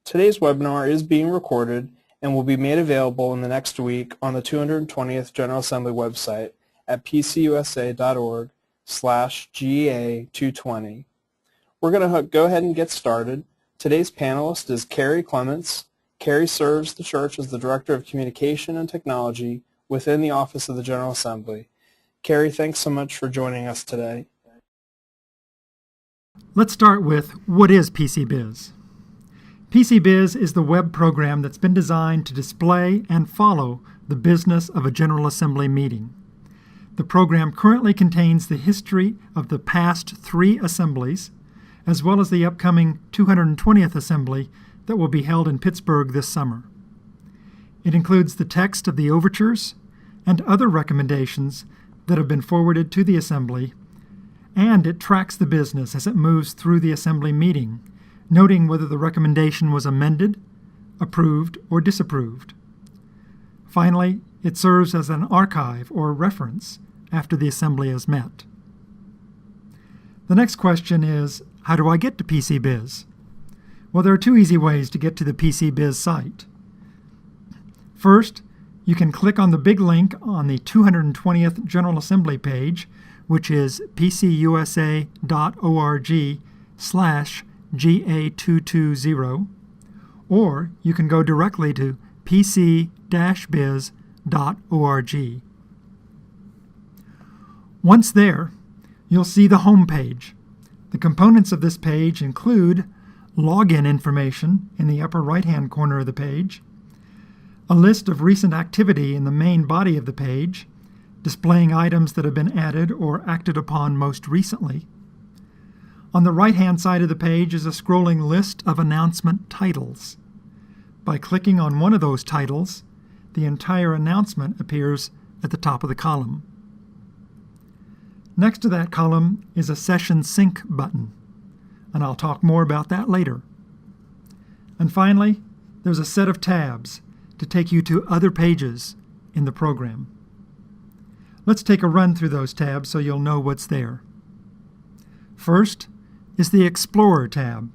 Today's webinar is being recorded and will be made available in the next week on the 220th General Assembly website at pcusa.org/GA220. We're going to go ahead and get started. Today's panelist is Carrie Clements. Carrie serves the church as the Director of Communication and Technology within the Office of the General Assembly. Carrie, thanks so much for joining us today. Let's start with, what is PC-BIZ? PC-BIZ is the web program that's been designed to display and follow the business of a General Assembly meeting. The program currently contains the history of the past 3 assemblies, as well as the upcoming 220th assembly that will be held in Pittsburgh this summer. It includes the text of the overtures and other recommendations that have been forwarded to the assembly, and it tracks the business as it moves through the assembly meeting, noting whether the recommendation was amended, approved, or disapproved. Finally, it serves as an archive or reference after the assembly is met. The next question is, how do I get to PC-BIZ? Well, there are 2 easy ways to get to the PC-BIZ site. First, you can click on the big link on the 220th General Assembly page, which is pcusa.org/GA220, or you can go directly to PC-BIZ.org. Once there, you'll see the home page. The components of this page include login information in the upper right-hand corner of the page, a list of recent activity in the main body of the page, displaying items that have been added or acted upon most recently. On the right-hand side of the page is a scrolling list of announcement titles. By clicking on one of those titles, the entire announcement appears at the top of the column. Next to that column is a Session Sync button, and I'll talk more about that later. And finally, there's a set of tabs to take you to other pages in the program. Let's take a run through those tabs so you'll know what's there. First is the Explorer tab.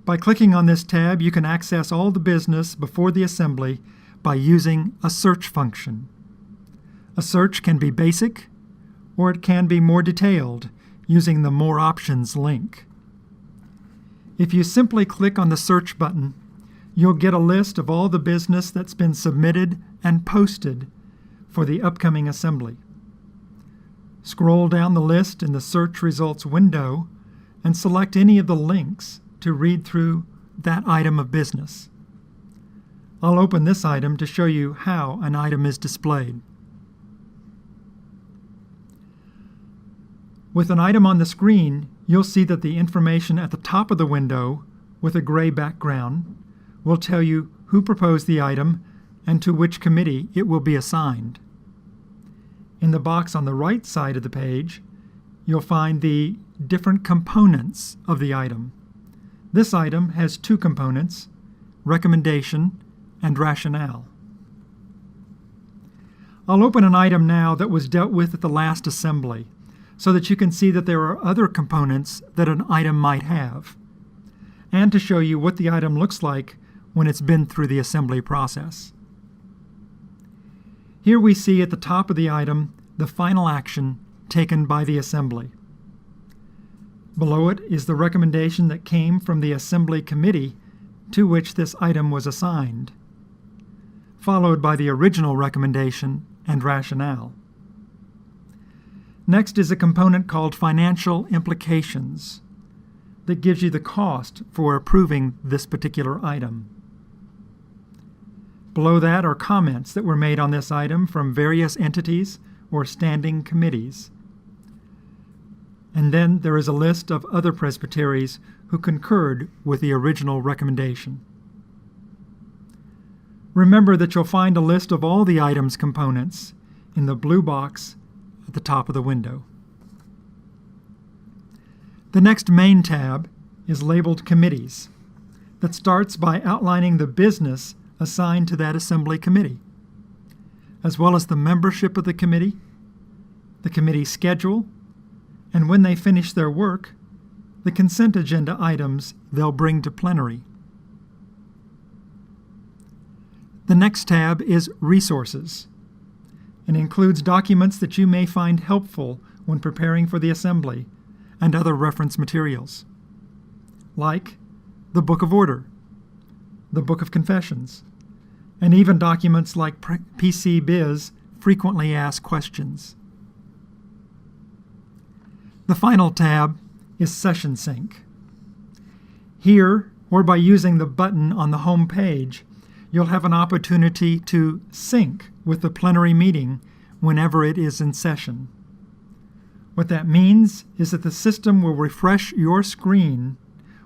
By clicking on this tab, you can access all the business before the assembly by using a search function. A search can be basic, or it can be more detailed using the More Options link. If you simply click on the search button, you'll get a list of all the business that's been submitted and posted for the upcoming assembly. Scroll down the list in the search results window and select any of the links to read through that item of business. I'll open this item to show you how an item is displayed. With an item on the screen, you'll see that the information at the top of the window with a gray background will tell you who proposed the item and to which committee it will be assigned. In the box on the right side of the page, you'll find the different components of the item. This item has 2 components, recommendation and rationale. I'll open an item now that was dealt with at the last assembly, so that you can see that there are other components that an item might have, and to show you what the item looks like when it's been through the assembly process. Here we see at the top of the item the final action taken by the assembly. Below it is the recommendation that came from the assembly committee to which this item was assigned, followed by the original recommendation and rationale. Next is a component called Financial Implications that gives you the cost for approving this particular item. Below that are comments that were made on this item from various entities or standing committees. And then there is a list of other presbyteries who concurred with the original recommendation. Remember that you'll find a list of all the item's components in the blue box at the top of the window. The next main tab is labeled Committees, that starts by outlining the business assigned to that assembly committee, as well as the membership of the committee schedule, and when they finish their work, the consent agenda items they'll bring to plenary. The next tab is Resources and includes documents that you may find helpful when preparing for the assembly and other reference materials, like the Book of Order, the Book of Confessions, and even documents like PC-BIZ Frequently Asked Questions. The final tab is Session Sync. Here, or by using the button on the home page, you'll have an opportunity to sync with the plenary meeting whenever it is in session. What that means is that the system will refresh your screen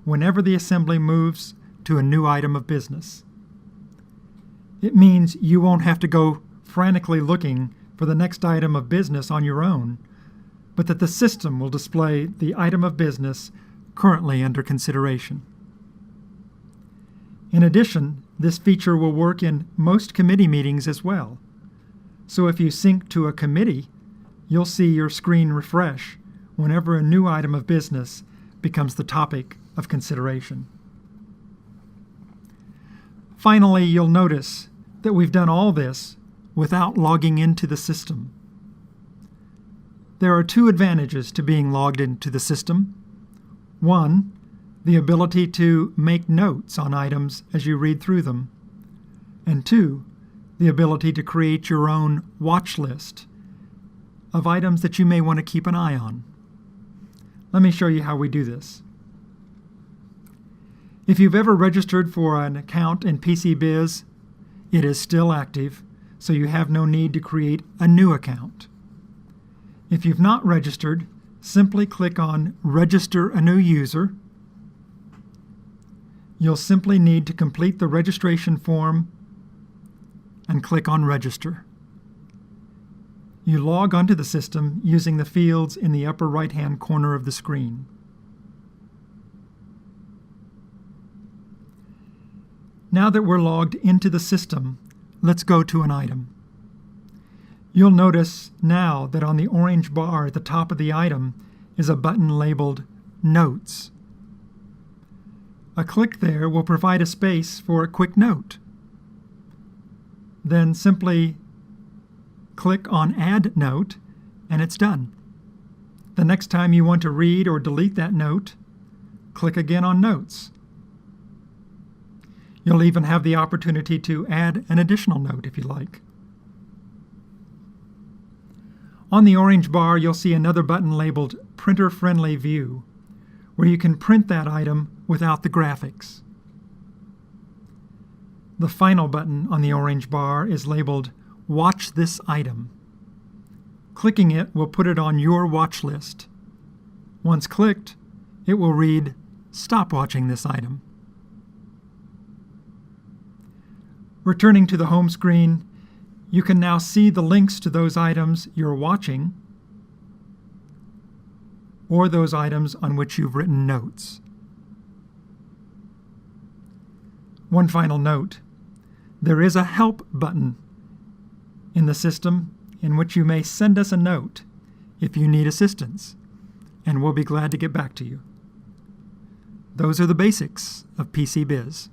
whenever the assembly moves to a new item of business. It means you won't have to go frantically looking for the next item of business on your own, but that the system will display the item of business currently under consideration. In addition, this feature will work in most committee meetings as well. So if you sync to a committee, you'll see your screen refresh whenever a new item of business becomes the topic of consideration. Finally, you'll notice that we've done all this without logging into the system. There are two advantages to being logged into the system. One, the ability to make notes on items as you read through them. And two, the ability to create your own watch list of items that you may want to keep an eye on. Let me show you how we do this. If you've ever registered for an account in PC-BIZ, it is still active, so you have no need to create a new account. If you've not registered, simply click on Register a New User. You'll simply need to complete the registration form and click on Register. You log onto the system using the fields in the upper right-hand corner of the screen. Now that we're logged into the system, let's go to an item. You'll notice now that on the orange bar at the top of the item is a button labeled Notes. A click there will provide a space for a quick note. Then simply click on Add Note, and it's done. The next time you want to read or delete that note, click again on Notes. You'll even have the opportunity to add an additional note if you like. On the orange bar, you'll see another button labeled Printer Friendly View, where you can print that item without the graphics. The final button on the orange bar is labeled Watch This Item. Clicking it will put it on your watch list. Once clicked, it will read, Stop watching this item. Returning to the home screen, you can now see the links to those items you're watching or those items on which you've written notes. One final note. There is a Help button in the system in which you may send us a note if you need assistance, and we'll be glad to get back to you. Those are the basics of PC-BIZ.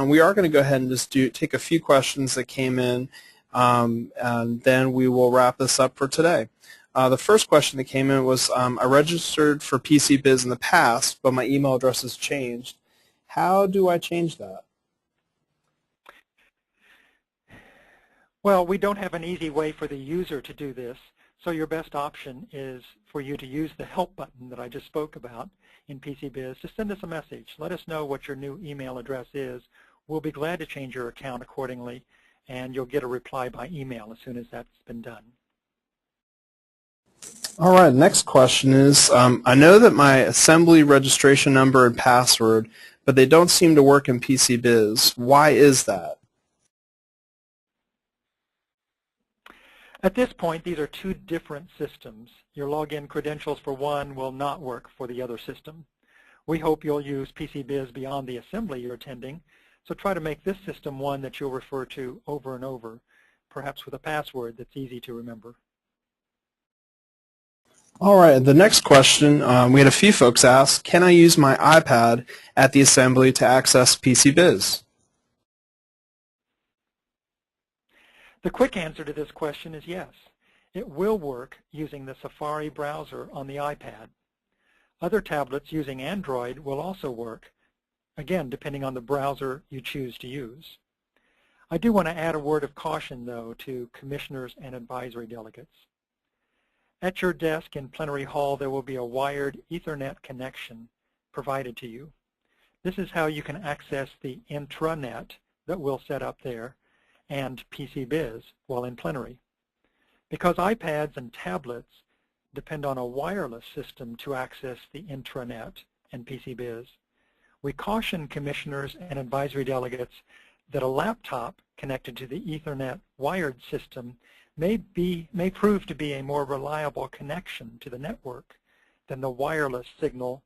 We are going to go ahead and just take a few questions that came in, and then we will wrap this up for today. The first question that came in was, I registered for PC-BIZ in the past, but my email address has changed. How do I change that? Well, we don't have an easy way for the user to do this, so your best option is for you to use the Help button that I just spoke about in PC-BIZ. Just send us a message. Let us know what your new email address is. We'll be glad to change your account accordingly, and you'll get a reply by email as soon as that's been done. All right, next question is, I know that my assembly registration number and password, but they don't seem to work in PC-BIZ. Why is that? At this point, these are two different systems. Your login credentials for one will not work for the other system. We hope you'll use PC-BIZ beyond the assembly you're attending, so try to make this system one that you'll refer to over and over, perhaps with a password that's easy to remember. All right, the next question, we had a few folks ask, can I use my iPad at the assembly to access PC-BIZ? The quick answer to this question is yes. It will work using the Safari browser on the iPad. Other tablets using Android will also work, again, depending on the browser you choose to use. I do want to add a word of caution, though, to commissioners and advisory delegates. At your desk in Plenary Hall, there will be a wired Ethernet connection provided to you. This is how you can access the intranet that we'll set up there and PC-BIZ while in plenary. Because iPads and tablets depend on a wireless system to access the intranet and PC-BIZ, we caution commissioners and advisory delegates that a laptop connected to the Ethernet wired system may prove to be a more reliable connection to the network than the wireless signal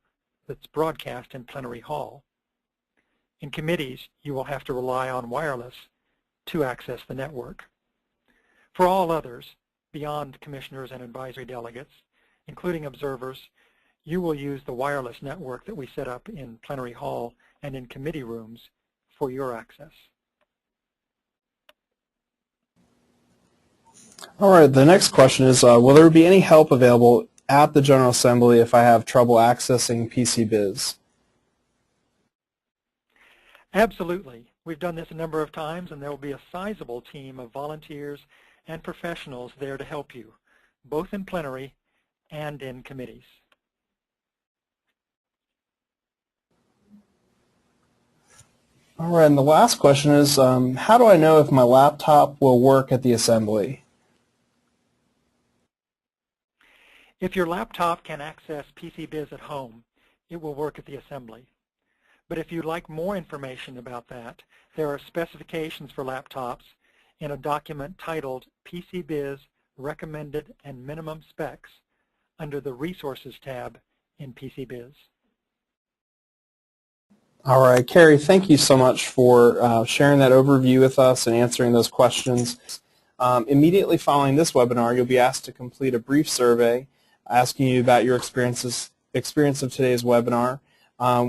that's broadcast in Plenary Hall. In committees, you will have to rely on wireless to access the network. For all others, beyond commissioners and advisory delegates, including observers, you will use the wireless network that we set up in Plenary Hall and in committee rooms for your access. All right, the next question is, will there be any help available at the General Assembly if I have trouble accessing PC-BIZ? Absolutely. We've done this a number of times, and there will be a sizable team of volunteers and professionals there to help you, both in plenary and in committees. All right, and the last question is, how do I know if my laptop will work at the Assembly? If your laptop can access PC-BIZ at home, it will work at the Assembly. But if you'd like more information about that, there are specifications for laptops in a document titled PC-BIZ Recommended and Minimum Specs under the Resources tab in PC-BIZ. All right, Carrie, thank you so much for sharing that overview with us and answering those questions. Immediately following this webinar, you'll be asked to complete a brief survey asking you about your experience of today's webinar.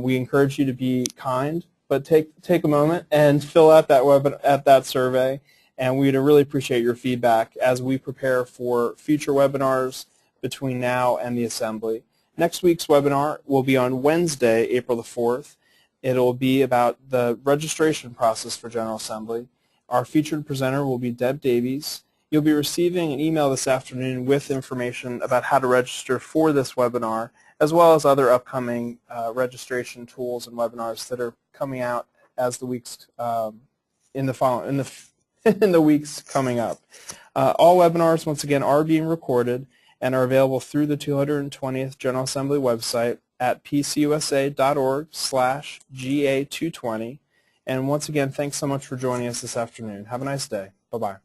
We encourage you to be kind, but take a moment and fill out that survey, and we'd really appreciate your feedback as we prepare for future webinars between now and the Assembly. Next week's webinar will be on Wednesday, April the 4th. It'll be about the registration process for General Assembly. Our featured presenter will be Deb Davies. You'll be receiving an email this afternoon with information about how to register for this webinar, as well as other upcoming registration tools and webinars that are coming out as the weeks in the weeks coming up. All webinars, once again, are being recorded and are available through the 220th General Assembly website at pcusa.org/GA220. And once again, thanks so much for joining us this afternoon. Have a nice day. Bye-bye.